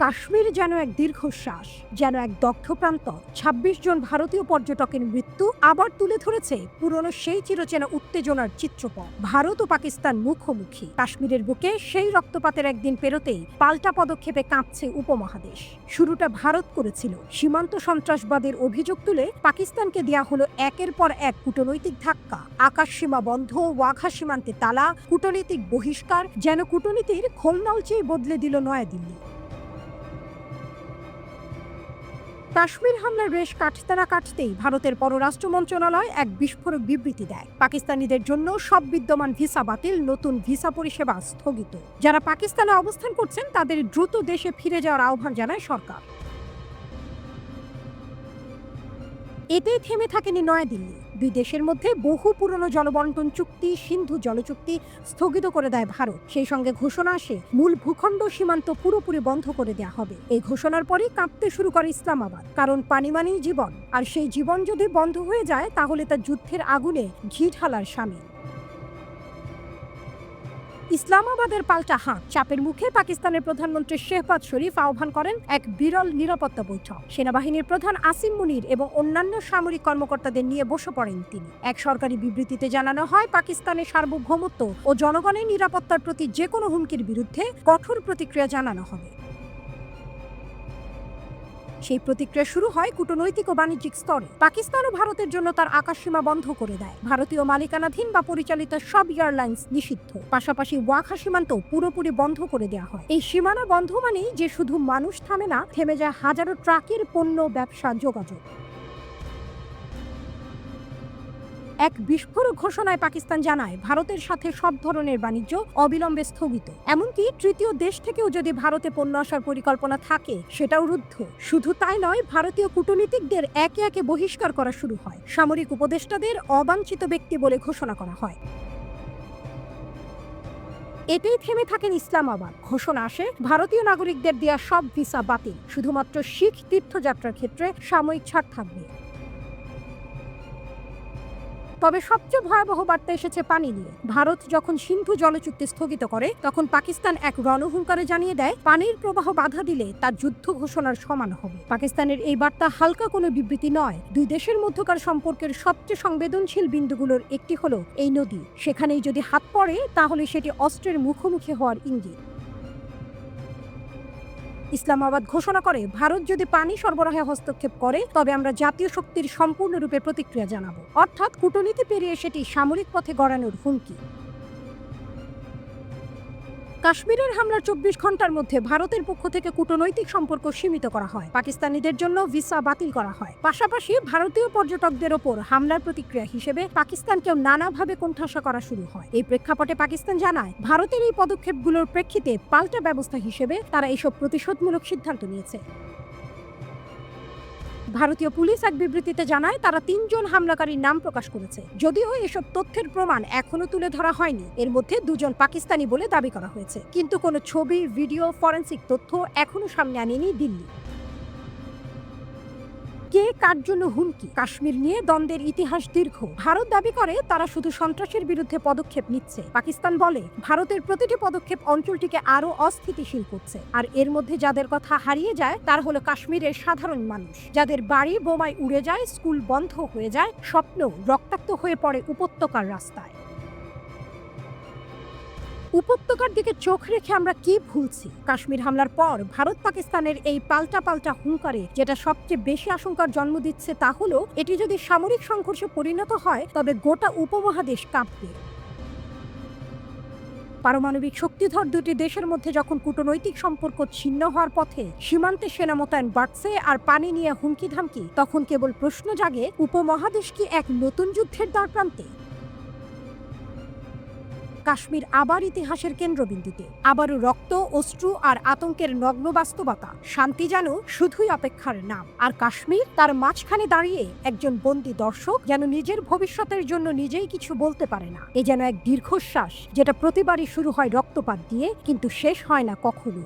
কাশ্মীর যেন এক দীর্ঘশ্বাস, যেন এক দগ্ধ প্রান্তর। ২৬ জন ভারতীয় পর্যটকের মৃত্যু আবার তুলে ধরেছে পুরনো সেই চিরচেনা উত্তেজনার চিত্রপট। ভারত ও পাকিস্তান মুখোমুখি। কাশ্মীরের বুকে সেই রক্তপাতের একদিন পেরোতেই পাল্টা পদক্ষেপে কাঁপছে উপমহাদেশ। শুরুটা ভারত করেছিল সীমান্ত সন্ত্রাসবাদের অভিযোগ তুলে পাকিস্তানকে দেয়া হলো একের পর এক কূটনৈতিক ধাক্কা। আকাশ সীমা বন্ধ, ওয়াঘা সীমান্তে তালা, কূটনৈতিক বহিষ্কার, যেন কূটনীতির খোলনলচেই বদলে দিল নয়াদিল্লি। কাশ্মীর হামলার রেশ কাটতে না কাটতেই ভারতের পররাষ্ট্র মন্ত্রণালয় এক বিস্ফোরক বিবৃতি দেয়। পাকিস্তানিদের জন্য সব বিদ্যমান ভিসা বাতিল, নতুন ভিসা পরিষেবা স্থগিত। যারা পাকিস্তানে অবস্থান করছেন তাদের দ্রুত দেশে ফিরে যাওয়ার আহ্বান জানায় সরকার। এতেই থেমে থাকেনি নয়াদিল্লি। দুই দেশের মধ্যে বহু পুরনো জলবন্টন চুক্তি, সিন্ধু জলচুক্তি স্থগিত করে দেয় ভারত। সেই সঙ্গে ঘোষণা আসে মূল ভূখণ্ড সীমান্ত পুরোপুরি বন্ধ করে দেওয়া হবে। এই ঘোষণার পরই কাঁপতে শুরু করে ইসলামাবাদ, কারণ পানি মানেই জীবন, আর সেই জীবন যদি বন্ধ হয়ে যায় তাহলে তা যুদ্ধের আগুনে ঘি ঢালার শামিল। ইসলামাবাদের পাল্টা হাত। চাপের মুখে পাকিস্তানের প্রধানমন্ত্রী শেহবাজ শরীফ আহ্বান করেন এক বিরল নিরাপত্তা বৈঠক। সেনাবাহিনীর প্রধান আসিম মুনির এবং অন্যান্য সামরিক কর্মকর্তাদের নিয়ে বসে পড়েন তিনি। এক সরকারি বিবৃতিতে জানানো হয়, পাকিস্তানের সার্বভৌমত্ব ও জনগণের নিরাপত্তার প্রতি যে কোনো হুমকির বিরুদ্ধে কঠোর প্রতিক্রিয়া জানানো হবে। সেই প্রতিক্রিয়া শুরু হয় কূটনৈতিক ও বাণিজ্যিক স্তরে। পাকিস্তান ও ভারতের জন্য তার আকাশসীমা বন্ধ করে দেয়। ভারতীয় মালিকানাধীন বা পরিচালিত সব এয়ারলাইন্স নিষিদ্ধ। পাশাপাশি ওয়াঘা সীমান্ত পুরোপুরি বন্ধ করে দেওয়া হয়। এই সীমানা বন্ধ মানেই যে শুধু মানুষ থামে না, থেমে যায় হাজারো ট্রাকের পণ্য, ব্যবসা, যোগাযোগ। এক বিস্ফোরক ঘোষণায় পাকিস্তান জানায়, ভারতের সাথে সব ধরনের বাণিজ্য অবিলম্বে স্থগিত। এমনকি তৃতীয় দেশ থেকেও যদি ভারতে পণ্য আসার পরিকল্পনা থাকে সেটাও রুদ্ধ। শুধু তাই নয়, ভারতীয় কূটনীতিকদের একে একে বহিষ্কার করা শুরু হয়। সামরিক উপদেষ্টাদের অবাঞ্ছিত ব্যক্তি বলে ঘোষণা করা হয়। এতেই থেমে থাকেন ইসলামাবাদ। ঘোষণা আসে ভারতীয় নাগরিকদের দেয়া সব ভিসা বাতিল। শুধুমাত্র শিখ তীর্থযাত্রার ক্ষেত্রে সাময়িক ছাড় থাকবে। তবে সবচেয়ে ভয়াবহ বার্তা এসেছে পানি নিয়ে। ভারত যখন সিন্ধু জলচুক্তি স্থগিত করে, তখন পাকিস্তান এক রণহুঙ্কারে জানিয়ে দেয় পানির প্রবাহ বাধা দিলে তার যুদ্ধ ঘোষণার সমান হবে। পাকিস্তানের এই বার্তা হালকা কোনো বিবৃতি নয়। দুই দেশের মধ্যকার সম্পর্কের সবচেয়ে সংবেদনশীল বিন্দুগুলোর একটি হলো এই নদী। সেখানেই যদি হাত পড়ে তাহলে সেটি অস্ত্রের মুখোমুখি হওয়ার ইঙ্গিত। ইসলামাবাদ ঘোষণা করে, ভারত যদি পানি সরবরাহে হস্তক্ষেপ করে তবে আমরা জাতীয় শক্তির সম্পূর্ণরূপে প্রতিক্রিয়া জানাবো। অর্থাৎ কূটনীতি পেরিয়ে সেটি সামরিক পথে গড়ানোর হুমকি। কাশ্মীরের হামলার ২৪ ঘন্টার মধ্যে ভারতের পক্ষ থেকে কূটনৈতিক সম্পর্ক সীমিত করা হয়। পাকিস্তানিদের জন্য ভিসা বাতিল করা হয়। পাশাপাশি ভারতীয় পর্যটকদের ওপর হামলার প্রতিক্রিয়া হিসেবে পাকিস্তানকেও নানাভাবে কোণঠাসা করা শুরু হয়। এই প্রেক্ষাপটে পাকিস্তান জানায়, ভারতের এই পদক্ষেপগুলোর প্রেক্ষিতে পাল্টা ব্যবস্থা হিসেবে তারা এসব প্রতিশোধমূলক সিদ্ধান্ত নিয়েছে। ভারতীয় পুলিশ এক বিবৃতিতে জানায়, তারা ৩ জন হামলাকারীর নাম প্রকাশ করেছে। যদিও এসব তথ্যের প্রমাণ এখনো তুলে ধরা হয়নি। এর মধ্যে ২ জন পাকিস্তানি বলে দাবি করা হয়েছে, কিন্তু কোনো ছবি, ভিডিও, ফরেনসিক তথ্য এখনো সামনে আনেনি দিল্লি। কে কার জন্য হুমকি? কাশ্মীর নিয়ে দ্বন্দ্বের ইতিহাস দীর্ঘ। ভারত দাবি করে তারা শুধু সন্ত্রাসের বিরুদ্ধে পদক্ষেপ নিচ্ছে। পাকিস্তান বলে ভারতের প্রতিটি পদক্ষেপ অঞ্চলটিকে আরো অস্থিতিশীল করছে। আর এর মধ্যে যাদের কথা হারিয়ে যায় তার হলো কাশ্মীরের সাধারণ মানুষ, যাদের বাড়ি বোমায় উড়ে যায়, স্কুল বন্ধ হয়ে যায়, স্বপ্ন রক্তাক্ত হয়ে পড়ে উপত্যকার রাস্তায়। উপত্যকার দিকে চোখ রেখে আমরা কি ভুলছি? কাশ্মীর হামলার পর ভারত পাকিস্তানের এই পাল্টা হুঙ্কারে যেটা সবচেয়ে বেশি আশঙ্কার জন্ম দিচ্ছে তা হলো, এটি যদি সামরিক সংঘর্ষে পরিণত হয় তবে গোটা উপমহাদেশ কাঁপবে। পারমাণবিক শক্তিধর দুটি দেশের মধ্যে যখন কূটনৈতিক সম্পর্ক ছিন্ন হওয়ার পথে, সীমান্তে সেনা মোতায়েন বাড়ছে আর পানি নিয়ে হুমকি ধামকি, তখন কেবল প্রশ্ন জাগে, উপমহাদেশ কি এক নতুন যুদ্ধের দ্বারপ্রান্তে? কাশ্মীর আবার ইতিহাসের কেন্দ্রবিন্দুতে। আবারও রক্ত, অশ্রু আর আতঙ্কের নগ্ন বাস্তবতা। শান্তি যেন শুধুই অপেক্ষার নাম। আর কাশ্মীর তার মাঝখানে দাঁড়িয়ে একজন বন্দী দর্শক, যেন নিজের ভবিষ্যতের জন্য নিজেই কিছু বলতে পারে না। এ যেন এক দীর্ঘশ্বাস, যেটা প্রতিবারই শুরু হয় রক্তপাত দিয়ে, কিন্তু শেষ হয় না কখনো।